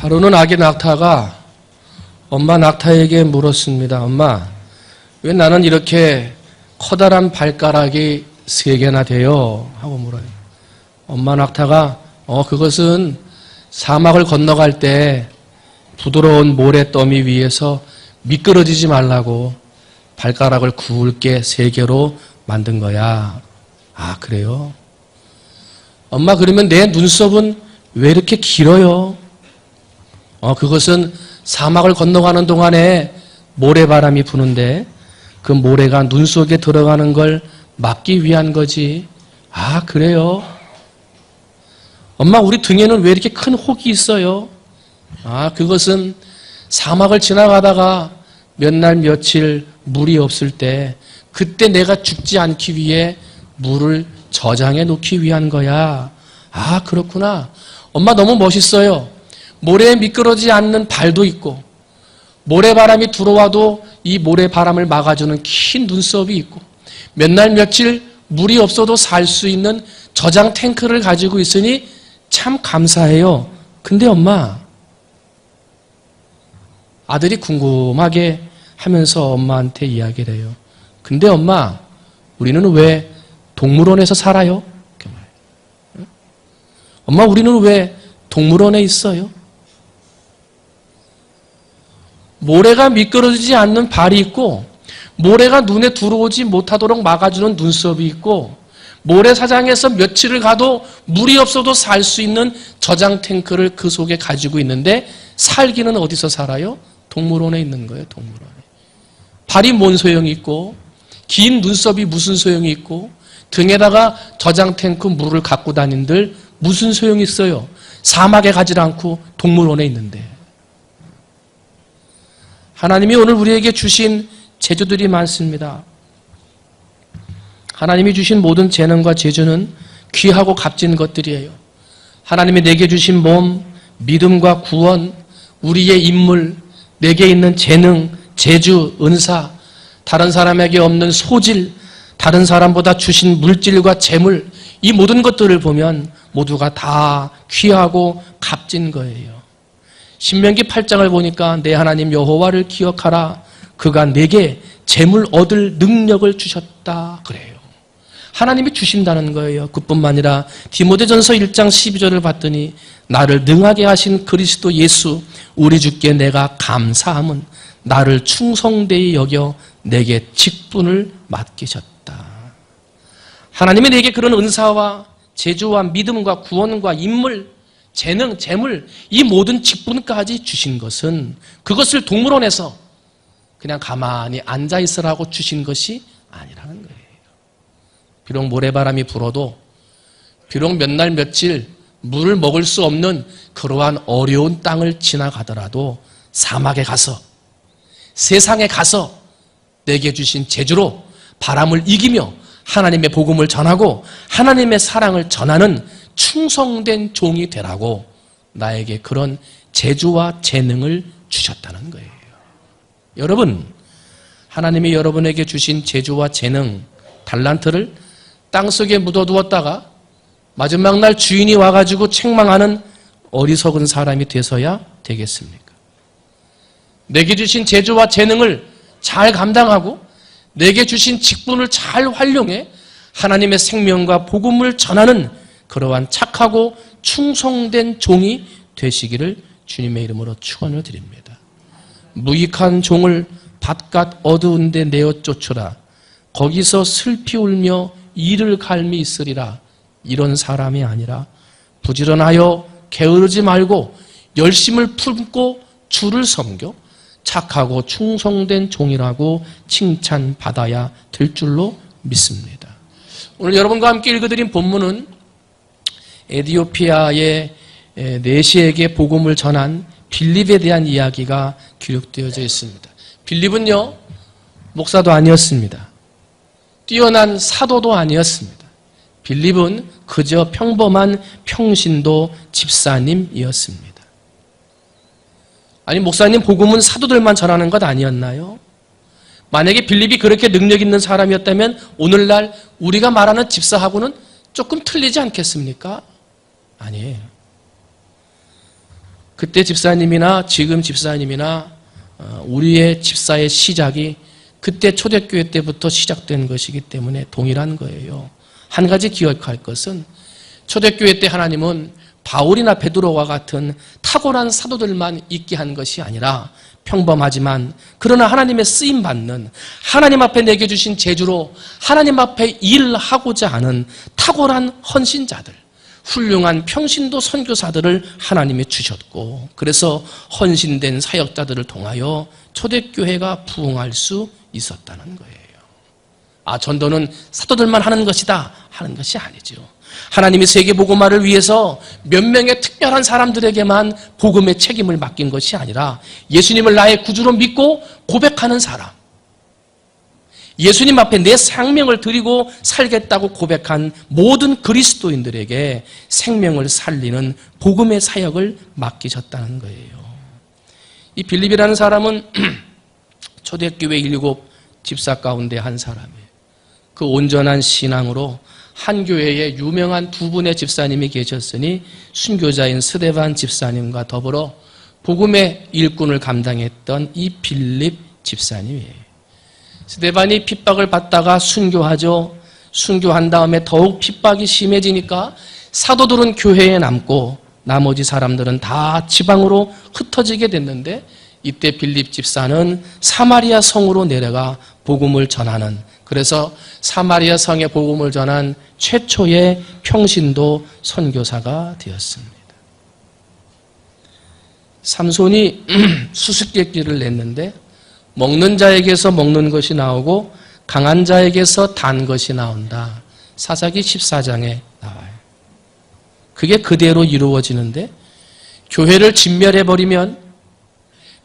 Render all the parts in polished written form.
하루는 아기 낙타가 엄마 낙타에게 물었습니다. 엄마, 왜 나는 이렇게 커다란 발가락이 3개나 돼요? 하고 물어요. 엄마 낙타가 그것은 사막을 건너갈 때 부드러운 모래더미 위에서 미끄러지지 말라고 발가락을 굵게 3개로 만든 거야. 아, 그래요? 엄마, 그러면 내 눈썹은 왜 이렇게 길어요? 그것은 사막을 건너가는 동안에 모래바람이 부는데 그 모래가 눈 속에 들어가는 걸 막기 위한 거지. 아, 그래요? 엄마, 우리 등에는 왜 이렇게 큰 혹이 있어요? 아, 그것은 사막을 지나가다가 몇 날 며칠 물이 없을 때 그때 내가 죽지 않기 위해 물을 저장해 놓기 위한 거야. 아, 그렇구나. 엄마, 너무 멋있어요. 모래에 미끄러지지 않는 발도 있고 모래바람이 들어와도 이 모래바람을 막아주는 긴 눈썹이 있고 몇 날 며칠 물이 없어도 살 수 있는 저장 탱크를 가지고 있으니 참 감사해요. 근데 엄마, 아들이 궁금하게 하면서 엄마한테 이야기를 해요. 근데 엄마, 우리는 왜 동물원에서 살아요? 엄마, 우리는 왜 동물원에 있어요? 모래가 미끄러지지 않는 발이 있고 모래가 눈에 들어오지 못하도록 막아주는 눈썹이 있고 모래사장에서 며칠을 가도 물이 없어도 살 수 있는 저장 탱크를 그 속에 가지고 있는데 살기는 어디서 살아요? 동물원에 있는 거예요. 동물원에. 발이 뭔 소용이 있고 긴 눈썹이 무슨 소용이 있고 등에다가 저장 탱크 물을 갖고 다닌들 무슨 소용이 있어요? 사막에 가지 않고 동물원에 있는데. 하나님이 오늘 우리에게 주신 재주들이 많습니다. 하나님이 주신 모든 재능과 재주는 귀하고 값진 것들이에요. 하나님이 내게 주신 몸, 믿음과 구원, 우리의 인물, 내게 있는 재능, 재주, 은사, 다른 사람에게 없는 소질, 다른 사람보다 주신 물질과 재물, 이 모든 것들을 보면 모두가 다 귀하고 값진 거예요. 신명기 8장을 보니까 내 하나님 여호와를 기억하라. 그가 내게 재물 얻을 능력을 주셨다. 그래요. 하나님이 주신다는 거예요. 그뿐만 아니라 디모데전서 1장 12절을 봤더니 나를 능하게 하신 그리스도 예수 우리 주께 내가 감사함은 나를 충성되이 여겨 내게 직분을 맡기셨다. 하나님이 내게 그런 은사와 재주와 믿음과 구원과 인물, 재능, 재물, 이 모든 직분까지 주신 것은 그것을 동물원에서 그냥 가만히 앉아있으라고 주신 것이 아니라는 거예요. 비록 모래바람이 불어도 비록 몇 날 며칠 물을 먹을 수 없는 그러한 어려운 땅을 지나가더라도 사막에 가서 세상에 가서 내게 주신 재주로 바람을 이기며 하나님의 복음을 전하고 하나님의 사랑을 전하는 충성된 종이 되라고 나에게 그런 재주와 재능을 주셨다는 거예요. 여러분, 하나님이 여러분에게 주신 재주와 재능, 달란트를 땅속에 묻어두었다가 마지막 날 주인이 와가지고 책망하는 어리석은 사람이 되서야 되겠습니까? 내게 주신 재주와 재능을 잘 감당하고 내게 주신 직분을 잘 활용해 하나님의 생명과 복음을 전하는 그러한 착하고 충성된 종이 되시기를 주님의 이름으로 축원을 드립니다. 무익한 종을 바깥 어두운 데 내어 쫓으라. 거기서 슬피 울며 이를 갈미 있으리라. 이런 사람이 아니라 부지런하여 게으르지 말고 열심을 품고 주를 섬겨 착하고 충성된 종이라고 칭찬받아야 될 줄로 믿습니다. 오늘 여러분과 함께 읽어드린 본문은 에티오피아의 내시에게 복음을 전한 빌립에 대한 이야기가 기록되어져 있습니다. 빌립은요, 목사도 아니었습니다. 뛰어난 사도도 아니었습니다. 빌립은 그저 평범한 평신도 집사님이었습니다. 아니, 목사님, 복음은 사도들만 전하는 것 아니었나요? 만약에 빌립이 그렇게 능력 있는 사람이었다면 오늘날 우리가 말하는 집사하고는 조금 틀리지 않겠습니까? 아니에요. 그때 집사님이나 지금 집사님이나 우리의 집사의 시작이 그때 초대교회 때부터 시작된 것이기 때문에 동일한 거예요. 한 가지 기억할 것은 초대교회 때 하나님은 바울이나 베드로와 같은 탁월한 사도들만 있게 한 것이 아니라 평범하지만 그러나 하나님의 쓰임받는, 하나님 앞에 내게 주신 재주로 하나님 앞에 일하고자 하는 탁월한 헌신자들, 훌륭한 평신도 선교사들을 하나님이 주셨고, 그래서 헌신된 사역자들을 통하여 초대교회가 부흥할 수 있었다는 거예요. 전도는 사도들만 하는 것이다 하는 것이 아니죠. 하나님이 세계복음화를 위해서 몇 명의 특별한 사람들에게만 복음의 책임을 맡긴 것이 아니라 예수님을 나의 구주로 믿고 고백하는 사람, 예수님 앞에 내 생명을 드리고 살겠다고 고백한 모든 그리스도인들에게 생명을 살리는 복음의 사역을 맡기셨다는 거예요. 이 빌립이라는 사람은 초대교회 7 집사 가운데 한 사람이에요. 그 온전한 신앙으로 한 교회에 유명한 2분의 집사님이 계셨으니 순교자인 스데반 집사님과 더불어 복음의 일꾼을 감당했던 이 빌립 집사님이에요. 스데반이 핍박을 받다가 순교하죠. 순교한 다음에 더욱 핍박이 심해지니까 사도들은 교회에 남고 나머지 사람들은 다 지방으로 흩어지게 됐는데, 이때 빌립 집사는 사마리아 성으로 내려가 복음을 전하는, 그래서 사마리아 성에 복음을 전한 최초의 평신도 선교사가 되었습니다. 삼손이 수수께끼를 냈는데 먹는 자에게서 먹는 것이 나오고 강한 자에게서 단 것이 나온다. 사사기 14장에 나와요. 그게 그대로 이루어지는데, 교회를 진멸해버리면,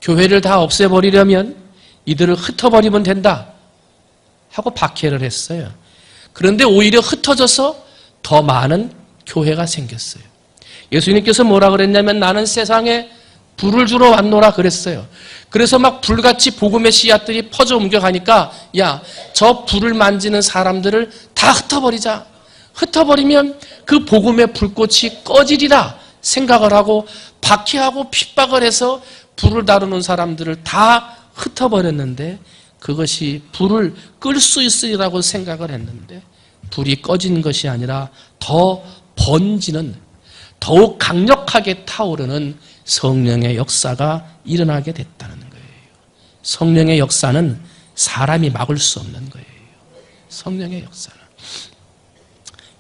교회를 다 없애버리려면 이들을 흩어버리면 된다 하고 박해를 했어요. 그런데 오히려 흩어져서 더 많은 교회가 생겼어요. 예수님께서 뭐라 그랬냐면 나는 세상에 불을 주러 왔노라 그랬어요. 그래서 막 불같이 복음의 씨앗들이 퍼져 옮겨가니까 야, 저 불을 만지는 사람들을 다 흩어버리자. 흩어버리면 그 복음의 불꽃이 꺼지리라 생각을 하고 박해하고 핍박을 해서 불을 다루는 사람들을 다 흩어버렸는데, 그것이 불을 끌 수 있으리라고 생각을 했는데 불이 꺼진 것이 아니라 더 번지는, 더욱 강력하게 타오르는 성령의 역사가 일어나게 됐다는 거예요. 성령의 역사는 사람이 막을 수 없는 거예요. 성령의 역사는.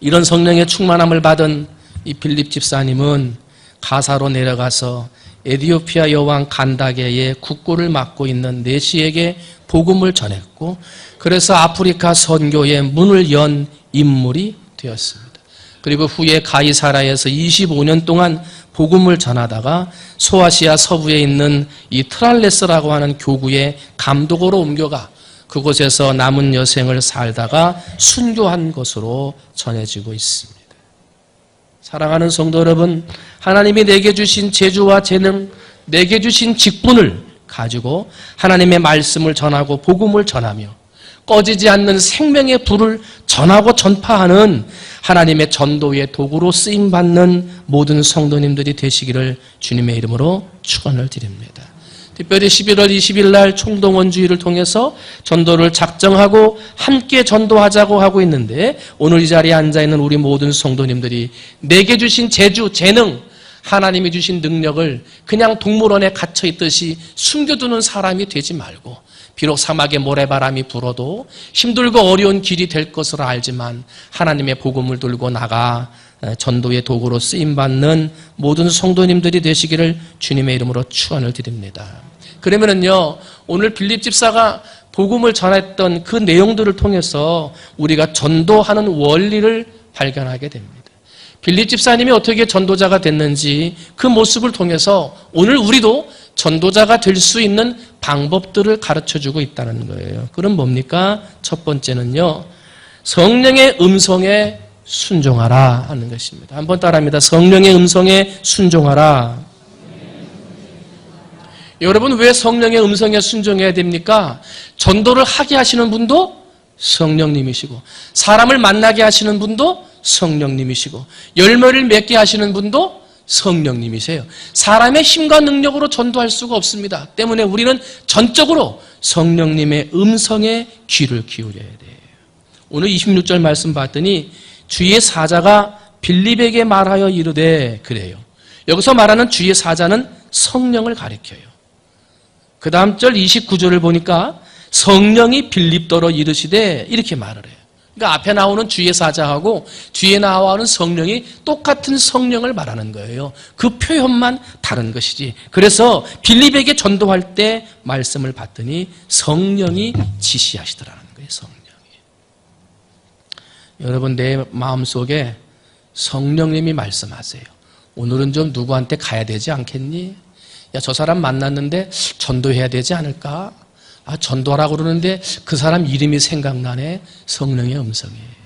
이런 성령의 충만함을 받은 이 빌립 집사님은 가사로 내려가서 에디오피아 여왕 간다게의 국고를 맡고 있는 내시에게 복음을 전했고, 그래서 아프리카 선교의 문을 연 인물이 되었습니다. 그리고 후에 가이사라에서 25년 동안 복음을 전하다가 소아시아 서부에 있는 이 트랄레스라고 하는 교구의 감독으로 옮겨가 그곳에서 남은 여생을 살다가 순교한 것으로 전해지고 있습니다. 사랑하는 성도 여러분, 하나님이 내게 주신 재주와 재능, 내게 주신 직분을 가지고 하나님의 말씀을 전하고 복음을 전하며 꺼지지 않는 생명의 불을 전하고 전파하는 하나님의 전도의 도구로 쓰임받는 모든 성도님들이 되시기를 주님의 이름으로 축원을 드립니다. 특별히 11월 20일 날 총동원주의를 통해서 전도를 작정하고 함께 전도하자고 하고 있는데, 오늘 이 자리에 앉아있는 우리 모든 성도님들이 내게 주신 재주, 재능, 하나님이 주신 능력을 그냥 동물원에 갇혀있듯이 숨겨두는 사람이 되지 말고, 비록 사막에 모래바람이 불어도 힘들고 어려운 길이 될 것으로 알지만 하나님의 복음을 들고 나가 전도의 도구로 쓰임받는 모든 성도님들이 되시기를 주님의 이름으로 축원을 드립니다. 그러면은요, 오늘 빌립 집사가 복음을 전했던 그 내용들을 통해서 우리가 전도하는 원리를 발견하게 됩니다. 빌립 집사님이 어떻게 전도자가 됐는지 그 모습을 통해서 오늘 우리도 전도자가 될 수 있는 방법들을 가르쳐주고 있다는 거예요. 그럼 뭡니까? 첫 번째는요, 성령의 음성에 순종하라 하는 것입니다. 한번 따라합니다. 성령의 음성에 순종하라. 여러분, 왜 성령의 음성에 순종해야 됩니까? 전도를 하게 하시는 분도 성령님이시고, 사람을 만나게 하시는 분도 성령님이시고, 열매를 맺게 하시는 분도 성령님이세요. 사람의 힘과 능력으로 전도할 수가 없습니다. 때문에 우리는 전적으로 성령님의 음성에 귀를 기울여야 돼요. 오늘 26절 말씀 봤더니 주의 사자가 빌립에게 말하여 이르되, 그래요. 여기서 말하는 주의 사자는 성령을 가리켜요. 그 다음 절 29절을 보니까 성령이 빌립더러 이르시되 이렇게 말을 해요. 그러니까 앞에 나오는 주의 사자하고 뒤에 나오는 성령이 똑같은 성령을 말하는 거예요. 그 표현만 다른 것이지. 그래서 빌립에게 전도할 때 말씀을 봤더니 성령이 지시하시더라는 거예요. 성령이. 여러분, 내 마음속에 성령님이 말씀하세요. 오늘은 좀 누구한테 가야 되지 않겠니? 야, 저 사람 만났는데 전도해야 되지 않을까? 전도하라고 그러는데 그 사람 이름이 생각나네. 성령의 음성이에요.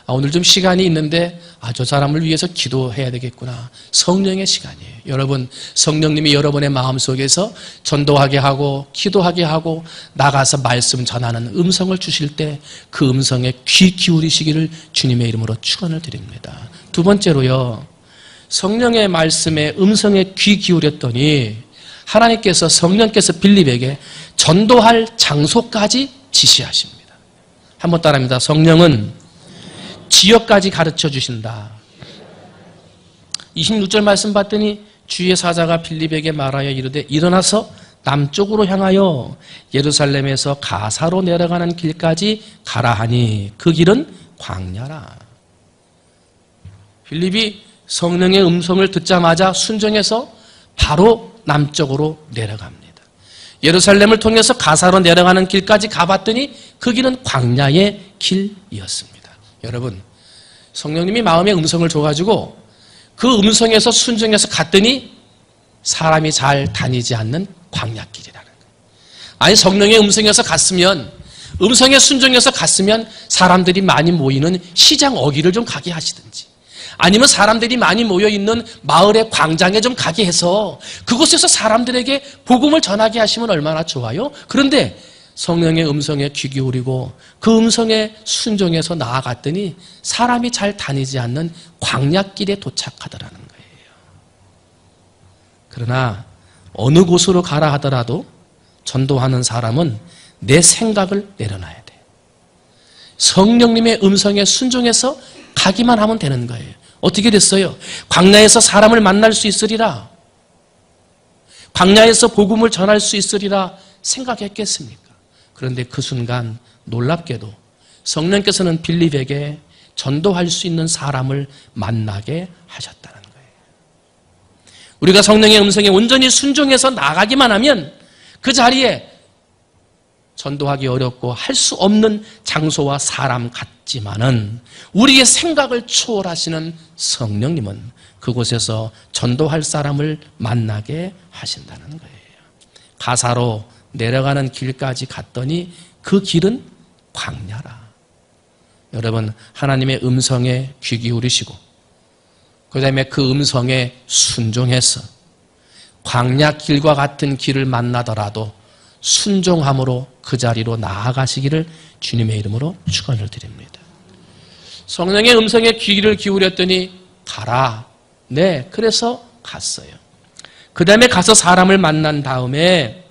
오늘 좀 시간이 있는데 저 사람을 위해서 기도해야 되겠구나. 성령의 시간이에요. 여러분, 성령님이 여러분의 마음속에서 전도하게 하고 기도하게 하고 나가서 말씀 전하는 음성을 주실 때 그 음성에 귀 기울이시기를 주님의 이름으로 축원을 드립니다. 두 번째로요, 성령의 말씀에 음성에 귀 기울였더니 하나님께서, 성령께서 빌립에게 전도할 장소까지 지시하십니다. 한번 따라합니다. 성령은 지역까지 가르쳐 주신다. 26절 말씀 봤더니 주의 사자가 빌립에게 말하여 이르되 일어나서 남쪽으로 향하여 예루살렘에서 가사로 내려가는 길까지 가라 하니 그 길은 광야라. 빌립이 성령의 음성을 듣자마자 순종해서 바로 남쪽으로 내려갑니다. 예루살렘을 통해서 가사로 내려가는 길까지 가봤더니 그 길은 광야의 길이었습니다. 여러분, 성령님이 마음의 음성을 줘가지고 그 음성에서 순종해서 갔더니 사람이 잘 다니지 않는 광야길이라는 거예요. 아니, 성령의 음성에서 갔으면, 음성에 순종해서 갔으면 사람들이 많이 모이는 시장 어귀를 좀 가게 하시든지, 아니면 사람들이 많이 모여있는 마을의 광장에 좀 가게 해서 그곳에서 사람들에게 복음을 전하게 하시면 얼마나 좋아요? 그런데 성령의 음성에 귀 기울이고 그 음성에 순종해서 나아갔더니 사람이 잘 다니지 않는 광야길에 도착하더라는 거예요. 그러나 어느 곳으로 가라 하더라도 전도하는 사람은 내 생각을 내려놔야 돼. 성령님의 음성에 순종해서 가기만 하면 되는 거예요. 어떻게 됐어요? 광야에서 사람을 만날 수 있으리라, 광야에서 복음을 전할 수 있으리라 생각했겠습니까? 그런데 그 순간 놀랍게도 성령께서는 빌립에게 전도할 수 있는 사람을 만나게 하셨다는 거예요. 우리가 성령의 음성에 온전히 순종해서 나가기만 하면 그 자리에 전도하기 어렵고 할 수 없는 장소와 사람 같지만은 우리의 생각을 초월하시는 성령님은 그곳에서 전도할 사람을 만나게 하신다는 거예요. 가사로 내려가는 길까지 갔더니 그 길은 광야라. 여러분, 하나님의 음성에 귀 기울이시고 그 다음에 그 음성에 순종해서 광야길과 같은 길을 만나더라도 순종함으로 그 자리로 나아가시기를 주님의 이름으로 축원을 드립니다. 성령의 음성에 귀를 기울였더니 가라. 네, 그래서 갔어요. 그 다음에 가서 사람을 만난 다음에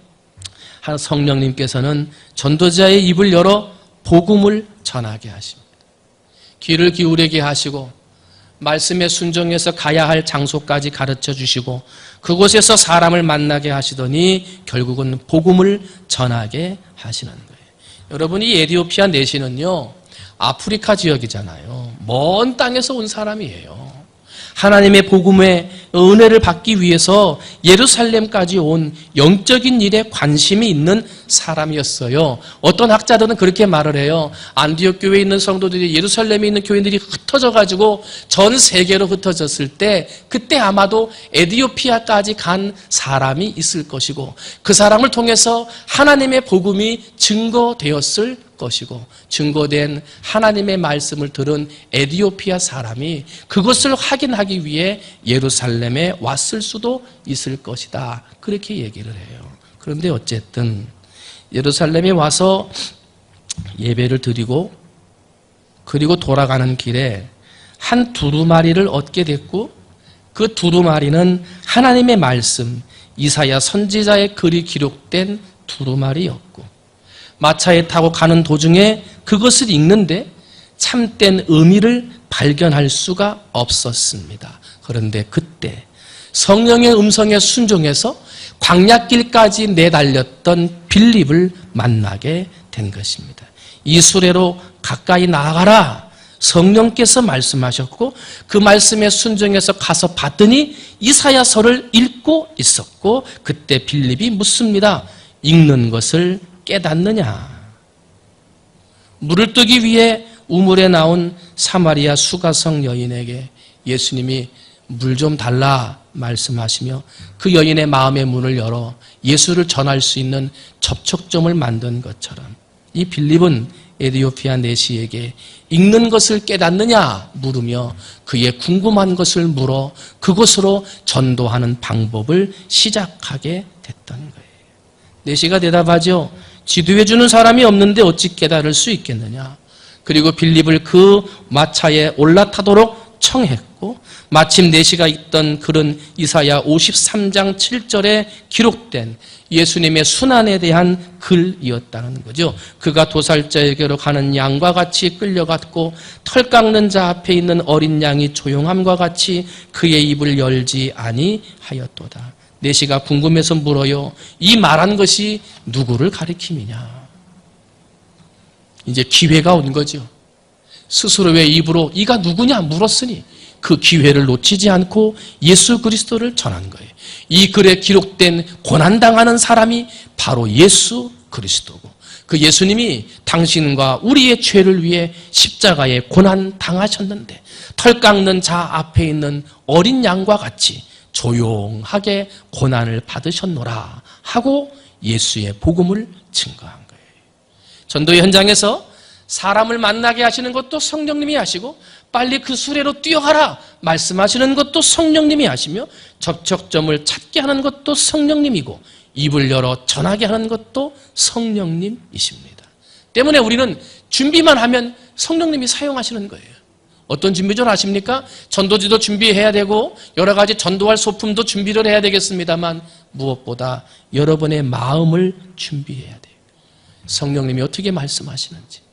성령님께서는 전도자의 입을 열어 복음을 전하게 하십니다. 귀를 기울이게 하시고 말씀에 순종해서 가야 할 장소까지 가르쳐 주시고 그곳에서 사람을 만나게 하시더니 결국은 복음을 전하게 하시는 거예요. 여러분, 이 에티오피아 내시는요, 아프리카 지역이잖아요. 먼 땅에서 온 사람이에요. 하나님의 복음의 은혜를 받기 위해서 예루살렘까지 온 영적인 일에 관심이 있는 사람이었어요. 어떤 학자들은 그렇게 말을 해요. 안디옥 교회에 있는 성도들이 예루살렘에 있는 교인들이 흩어져가지고 전 세계로 흩어졌을 때 그때 아마도 에티오피아까지 간 사람이 있을 것이고 그 사람을 통해서 하나님의 복음이 증거되었을 것이고 증거된 하나님의 말씀을 들은 에티오피아 사람이 그것을 확인하기 위해 예루살렘에 왔을 수도 있을 것이다. 그렇게 얘기를 해요. 그런데 어쨌든 예루살렘에 와서 예배를 드리고 그리고 돌아가는 길에 한 두루마리를 얻게 됐고 그 두루마리는 하나님의 말씀, 이사야 선지자의 글이 기록된 두루마리였고, 마차에 타고 가는 도중에 그것을 읽는데 참된 의미를 발견할 수가 없었습니다. 그런데 그때 성령의 음성에 순종해서 광야길까지 내달렸던 빌립을 만나게 된 것입니다. 이 수레로 가까이 나아가라, 성령께서 말씀하셨고 그 말씀에 순종해서 가서 봤더니 이사야서를 읽고 있었고, 그때 빌립이 묻습니다. 읽는 것을 깨닫느냐? 물을 뜨기 위해 우물에 나온 사마리아 수가성 여인에게 예수님이 물 좀 달라 말씀하시며 그 여인의 마음의 문을 열어 예수를 전할 수 있는 접촉점을 만든 것처럼, 이 빌립은 에디오피아 내시에게 읽는 것을 깨닫느냐 물으며 그의 궁금한 것을 물어 그것으로 전도하는 방법을 시작하게 됐던 거예요. 내시가 대답하죠. 지도해주는 사람이 없는데 어찌 깨달을 수 있겠느냐. 그리고 빌립을 그 마차에 올라타도록 청했고, 마침 내시가 읽던 글은 이사야 53장 7절에 기록된 예수님의 순환에 대한 글이었다는 거죠. 그가 도살자에게로 가는 양과 같이 끌려갔고 털 깎는 자 앞에 있는 어린 양이 조용함과 같이 그의 입을 열지 아니하였도다. 내시가 궁금해서 물어요. 이 말한 것이 누구를 가리킴이냐? 이제 기회가 온 거죠. 스스로의 입으로 이가 누구냐 물었으니 그 기회를 놓치지 않고 예수 그리스도를 전한 거예요. 이 글에 기록된 고난당하는 사람이 바로 예수 그리스도고, 그 예수님이 당신과 우리의 죄를 위해 십자가에 고난당하셨는데 털 깎는 자 앞에 있는 어린 양과 같이 조용하게 고난을 받으셨노라 하고 예수의 복음을 증거한 거예요. 전도의 현장에서 사람을 만나게 하시는 것도 성령님이 하시고, 빨리 그 수레로 뛰어가라 말씀하시는 것도 성령님이 하시며, 접촉점을 찾게 하는 것도 성령님이고, 입을 열어 전하게 하는 것도 성령님이십니다. 때문에 우리는 준비만 하면 성령님이 사용하시는 거예요. 어떤 준비를 아십니까? 전도지도 준비해야 되고 여러 가지 전도할 소품도 준비를 해야 되겠습니다만, 무엇보다 여러분의 마음을 준비해야 돼요. 성령님이 어떻게 말씀하시는지,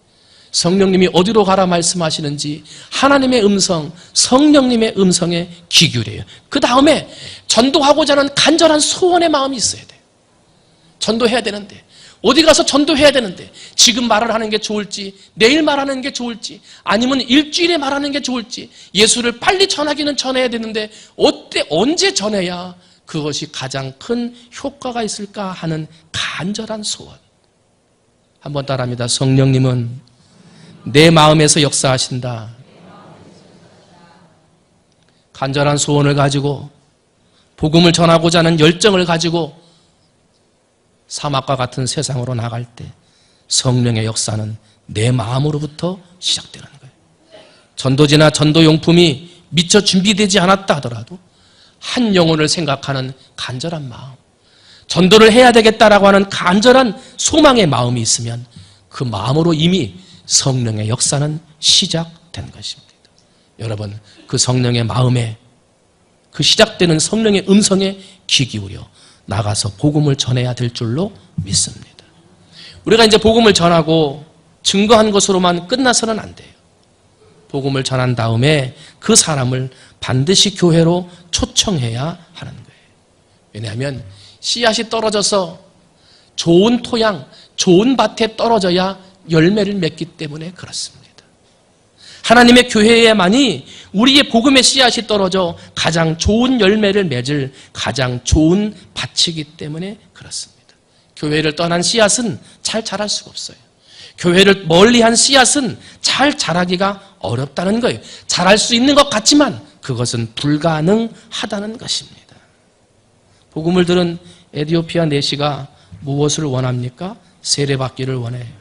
성령님이 어디로 가라 말씀하시는지 하나님의 음성, 성령님의 음성에 귀 기울여요. 그 다음에 전도하고자 하는 간절한 소원의 마음이 있어야 돼요. 전도해야 되는데, 어디 가서 전도해야 되는데 지금 말을 하는 게 좋을지, 내일 말하는 게 좋을지, 아니면 일주일에 말하는 게 좋을지, 예수를 빨리 전하기는 전해야 되는데 언제 전해야 그것이 가장 큰 효과가 있을까 하는 간절한 소원. 한번 따라합니다. 성령님은 내 마음에서 역사하신다. 간절한 소원을 가지고 복음을 전하고자 하는 열정을 가지고 사막과 같은 세상으로 나갈 때 성령의 역사는 내 마음으로부터 시작되는 거예요. 전도지나 전도용품이 미처 준비되지 않았다 하더라도 한 영혼을 생각하는 간절한 마음, 전도를 해야 되겠다라고 하는 간절한 소망의 마음이 있으면 그 마음으로 이미 성령의 역사는 시작된 것입니다. 여러분, 그 성령의 마음에, 그 시작되는 성령의 음성에 귀 기울여 나가서 복음을 전해야 될 줄로 믿습니다. 우리가 이제 복음을 전하고 증거한 것으로만 끝나서는 안 돼요. 복음을 전한 다음에 그 사람을 반드시 교회로 초청해야 하는 거예요. 왜냐하면 씨앗이 떨어져서 좋은 토양, 좋은 밭에 떨어져야 열매를 맺기 때문에 그렇습니다. 하나님의 교회에만이 우리의 복음의 씨앗이 떨어져 가장 좋은 열매를 맺을 가장 좋은 밭이기 때문에 그렇습니다. 교회를 떠난 씨앗은 잘 자랄 수가 없어요. 교회를 멀리한 씨앗은 잘 자라기가 어렵다는 거예요. 자랄 수 있는 것 같지만 그것은 불가능하다는 것입니다. 복음을 들은 에디오피아 내시가 무엇을 원합니까? 세례받기를 원해요.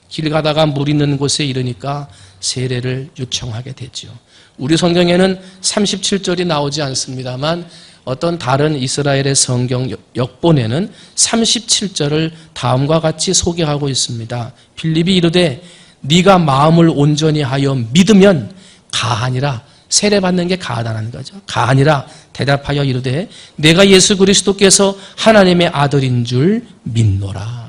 길 가다가 물 있는 곳에 이르니까 세례를 요청하게 되죠. 우리 성경에는 37절이 나오지 않습니다만 어떤 다른 이스라엘의 성경 역본에는 37절을 다음과 같이 소개하고 있습니다. 빌립이 이르되 네가 마음을 온전히 하여 믿으면 가 아니라 세례받는 게 가하다는 거죠. 가하니라 대답하여 이르되 내가 예수 그리스도께서 하나님의 아들인 줄 믿노라.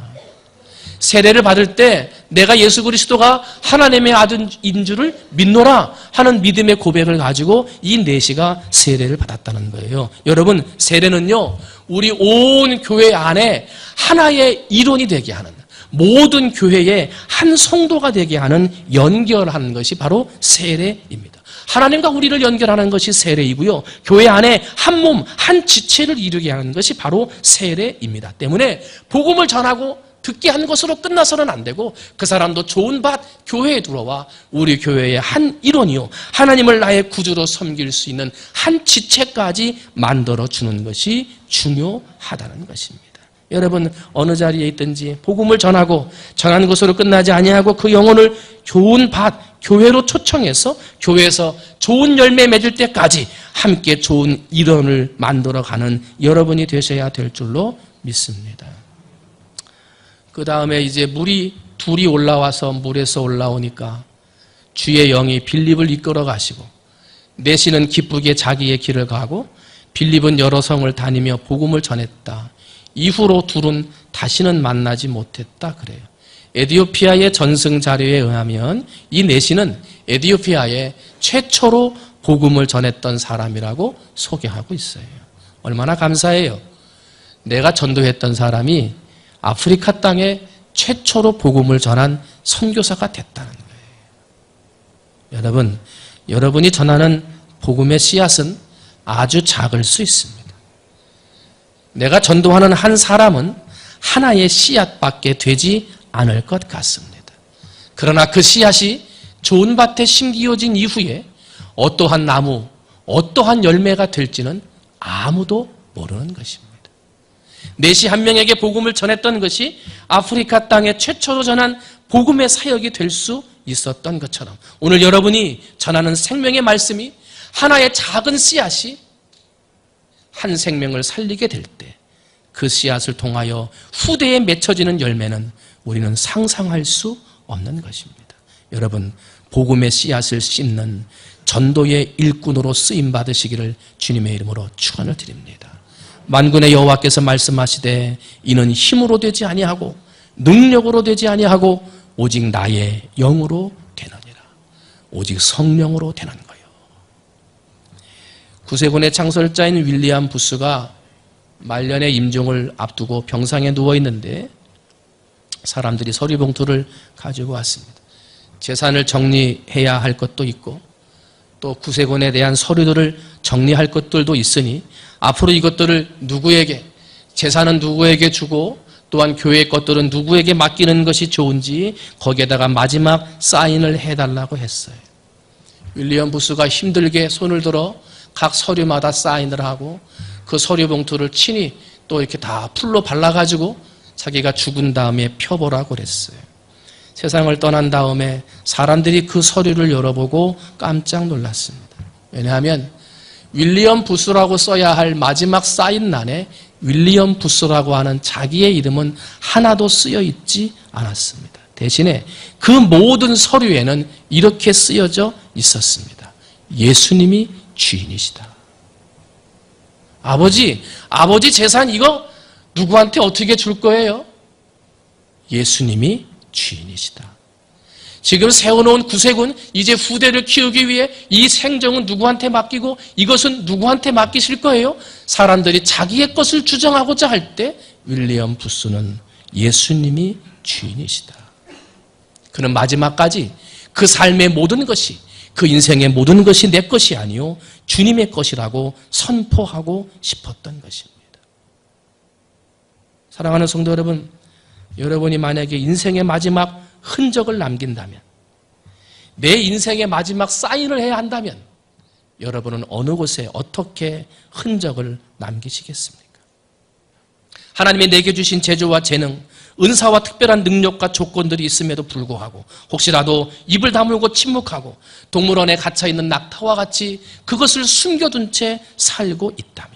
세례를 받을 때 내가 예수 그리스도가 하나님의 아들인 줄을 믿노라 하는 믿음의 고백을 가지고 이 내시가 세례를 받았다는 거예요. 여러분, 세례는요, 우리 온 교회 안에 하나의 일원이 되게 하는, 모든 교회의 한 성도가 되게 하는 연결하는 것이 바로 세례입니다. 하나님과 우리를 연결하는 것이 세례이고요. 교회 안에 한 몸, 한 지체를 이루게 하는 것이 바로 세례입니다. 때문에 복음을 전하고 듣게 한 것으로 끝나서는 안 되고 그 사람도 좋은 밭 교회에 들어와 우리 교회의 한 일원이요, 하나님을 나의 구주로 섬길 수 있는 한 지체까지 만들어주는 것이 중요하다는 것입니다. 여러분, 어느 자리에 있든지 복음을 전하고 전한 것으로 끝나지 아니하고 그 영혼을 좋은 밭 교회로 초청해서 교회에서 좋은 열매 맺을 때까지 함께 좋은 일원을 만들어가는 여러분이 되셔야 될 줄로 믿습니다. 그 다음에 이제 물이 둘이 올라와서 물에서 올라오니까 주의 영이 빌립을 이끌어 가시고 내시는 기쁘게 자기의 길을 가고 빌립은 여러 성을 다니며 복음을 전했다. 이후로 둘은 다시는 만나지 못했다 그래요. 에디오피아의 전승 자료에 의하면 이 내시는 에디오피아에 최초로 복음을 전했던 사람이라고 소개하고 있어요. 얼마나 감사해요. 내가 전도했던 사람이 아프리카 땅에 최초로 복음을 전한 선교사가 됐다는 거예요. 여러분, 여러분이 전하는 복음의 씨앗은 아주 작을 수 있습니다. 내가 전도하는 한 사람은 하나의 씨앗밖에 되지 않을 것 같습니다. 그러나 그 씨앗이 좋은 밭에 심기어진 이후에 어떠한 나무, 어떠한 열매가 될지는 아무도 모르는 것입니다. 내시 한 명에게 복음을 전했던 것이 아프리카 땅에 최초로 전한 복음의 사역이 될 수 있었던 것처럼 오늘 여러분이 전하는 생명의 말씀이 하나의 작은 씨앗이 한 생명을 살리게 될 때 그 씨앗을 통하여 후대에 맺혀지는 열매는 우리는 상상할 수 없는 것입니다. 여러분, 복음의 씨앗을 씻는 전도의 일꾼으로 쓰임받으시기를 주님의 이름으로 축원을 드립니다. 만군의 여호와께서 말씀하시되 이는 힘으로 되지 아니하고 능력으로 되지 아니하고 오직 나의 영으로 되느니라. 오직 성령으로 되는 거예요. 구세군의 창설자인 윌리엄 부스가 말년의 임종을 앞두고 병상에 누워있는데 사람들이 서류봉투를 가지고 왔습니다. 재산을 정리해야 할 것도 있고 또 구세군에 대한 서류들을 정리할 것들도 있으니 앞으로 이것들을 누구에게, 재산은 누구에게 주고 또한 교회의 것들은 누구에게 맡기는 것이 좋은지 거기에다가 마지막 사인을 해달라고 했어요. 윌리엄 부스가 힘들게 손을 들어 각 서류마다 사인을 하고 그 서류 봉투를 친히 또 이렇게 다 풀로 발라가지고 자기가 죽은 다음에 펴보라고 그랬어요. 세상을 떠난 다음에 사람들이 그 서류를 열어보고 깜짝 놀랐습니다. 왜냐하면 윌리엄 부스라고 써야 할 마지막 사인란에 윌리엄 부스라고 하는 자기의 이름은 하나도 쓰여 있지 않았습니다. 대신에 그 모든 서류에는 이렇게 쓰여져 있었습니다. 예수님이 주인이시다. 아버지 재산 이거 누구한테 어떻게 줄 거예요? 예수님이 주인이시다. 지금 세워놓은 구세군, 이제 후대를 키우기 위해 이 생정은 누구한테 맡기고 이것은 누구한테 맡기실 거예요? 사람들이 자기의 것을 주장하고자 할 때 윌리엄 부스는 예수님이 주인이시다. 그는 마지막까지 그 삶의 모든 것이, 그 인생의 모든 것이 내 것이 아니요 주님의 것이라고 선포하고 싶었던 것입니다. 사랑하는 성도 여러분, 여러분이 만약에 인생의 마지막 흔적을 남긴다면, 내 인생의 마지막 사인을 해야 한다면 여러분은 어느 곳에 어떻게 흔적을 남기시겠습니까? 하나님이 내게 주신 재주와 재능, 은사와 특별한 능력과 조건들이 있음에도 불구하고 혹시라도 입을 다물고 침묵하고 동물원에 갇혀있는 낙타와 같이 그것을 숨겨둔 채 살고 있다면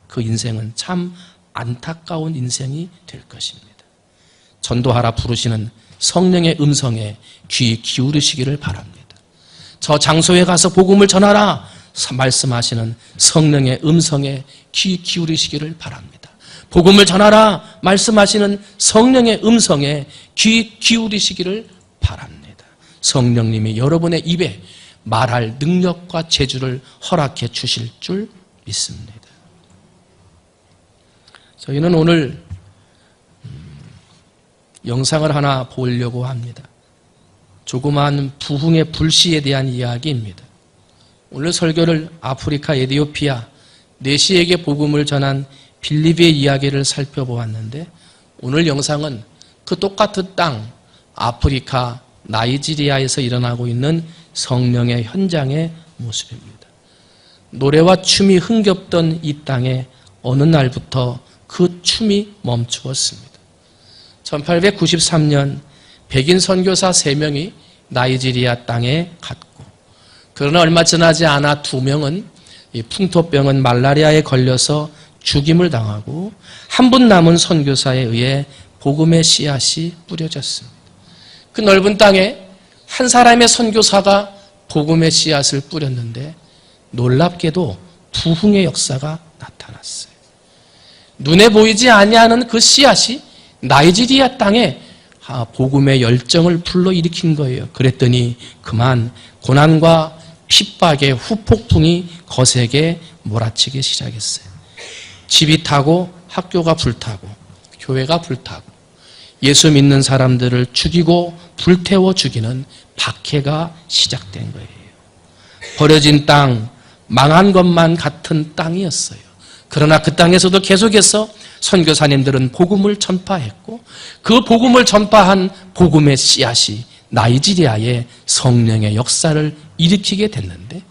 그 인생은 참 안타까운 인생이 될 것입니다. 전도하라 부르시는 성령의 음성에 귀 기울이시기를 바랍니다. 저 장소에 가서 복음을 전하라 말씀하시는 성령의 음성에 귀 기울이시기를 바랍니다. 복음을 전하라 말씀하시는 성령의 음성에 귀 기울이시기를 바랍니다. 성령님이 여러분의 입에 말할 능력과 재주를 허락해 주실 줄 믿습니다. 저희는 오늘 영상을 하나 보려고 합니다. 조그마한 부흥의 불씨에 대한 이야기입니다. 오늘 설교를 아프리카 에티오피아 내시에게 복음을 전한 빌립의 이야기를 살펴보았는데, 오늘 영상은 그 똑같은 땅 아프리카 나이지리아에서 일어나고 있는 성령의 현장의 모습입니다. 노래와 춤이 흥겹던 이 땅에 어느 날부터 그 춤이 멈추었습니다. 1893년 백인 선교사 3명이 나이지리아 땅에 갔고, 그러나 얼마 지나지 않아 2명은 이 풍토병은 말라리아에 걸려서 죽임을 당하고, 한 분 남은 선교사에 의해 복음의 씨앗이 뿌려졌습니다. 그 넓은 땅에 한 사람의 선교사가 복음의 씨앗을 뿌렸는데, 놀랍게도 부흥의 역사가 나타났어요. 눈에 보이지 아니하는 그 씨앗이 나이지리아 땅에 복음의 열정을 불러일으킨 거예요. 그랬더니 그만 고난과 핍박의 후폭풍이 거세게 몰아치기 시작했어요. 집이 타고 학교가 불타고 교회가 불타고 예수 믿는 사람들을 죽이고 불태워 죽이는 박해가 시작된 거예요. 버려진 땅, 망한 것만 같은 땅이었어요. 그러나 그 땅에서도 계속해서 선교사님들은 복음을 전파했고, 그 복음을 전파한 복음의 씨앗이 나이지리아의 성령의 역사를 일으키게 됐는데,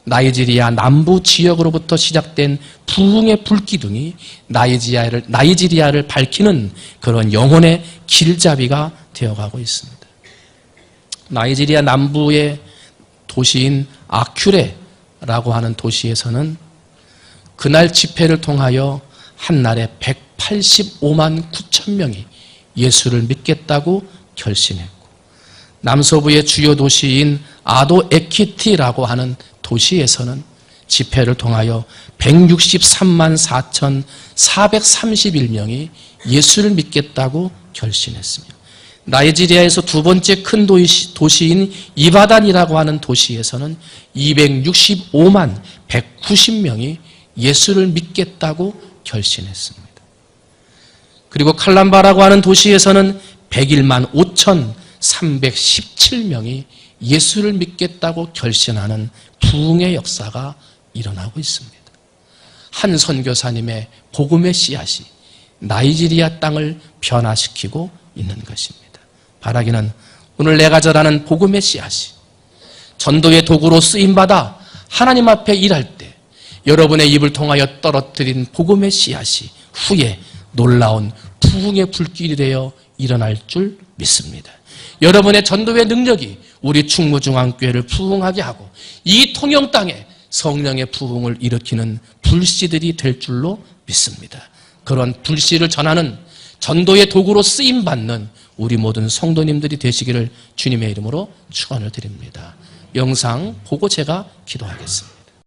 나이지리아 남부 지역으로부터 시작된 부흥의 불기둥이 나이지리아를 밝히는 그런 영혼의 길잡이가 되어가고 있습니다. 나이지리아 남부의 도시인 아큐레라고 하는 도시에서는 그날 집회를 통하여 한날에 185만 9천 명이 예수를 믿겠다고 결심했고, 남서부의 주요 도시인 아도 에키티라고 하는 도시에서는 집회를 통하여 163만 4,431명이 예수를 믿겠다고 결심했으며, 나이지리아에서 두 번째 큰 도시인 이바단이라고 하는 도시에서는 265만 190명이 예수를 믿겠다고 결심했습니다. 그리고 칼람바라고 하는 도시에서는 101만 5,317명이 예수를 믿겠다고 결심하는 부흥의 역사가 일어나고 있습니다. 한 선교사님의 복음의 씨앗이 나이지리아 땅을 변화시키고 있는 것입니다. 바라기는 오늘 내가 전하는 복음의 씨앗이 전도의 도구로 쓰임받아 하나님 앞에 일할 때 여러분의 입을 통하여 떨어뜨린 복음의 씨앗이 후에 놀라운 부흥의 불길이 되어 일어날 줄 믿습니다. 여러분의 전도의 능력이 우리 충무중앙교회를 부흥하게 하고 이 통영 땅에 성령의 부흥을 일으키는 불씨들이 될 줄로 믿습니다. 그런 불씨를 전하는 전도의 도구로 쓰임받는 우리 모든 성도님들이 되시기를 주님의 이름으로 축원을 드립니다. 영상 보고 제가 기도하겠습니다.